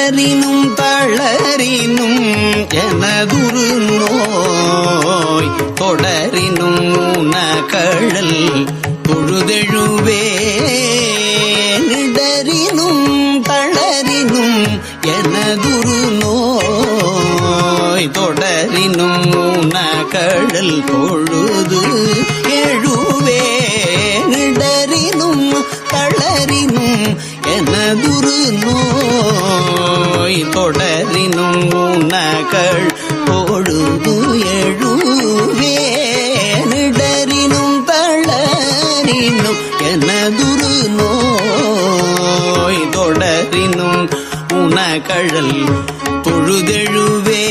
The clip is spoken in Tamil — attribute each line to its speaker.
Speaker 1: இடரினும் தளரினும் எனதுரு நோய் தொடரினும் உனகழல் தொழுதெழுவே இடரினும் தளரினும் எனதுரு நோய் தொடரினும் உனகழல் தொழுது எழுவே இடரினும் தளரினும் எனதுரு நோய் தொடரினும் உனகள் பொழுது எழுவே இடரினும் தளரினும் எனதுரு நோய் தொடரினும் உனகழல் தொழுதெழுவே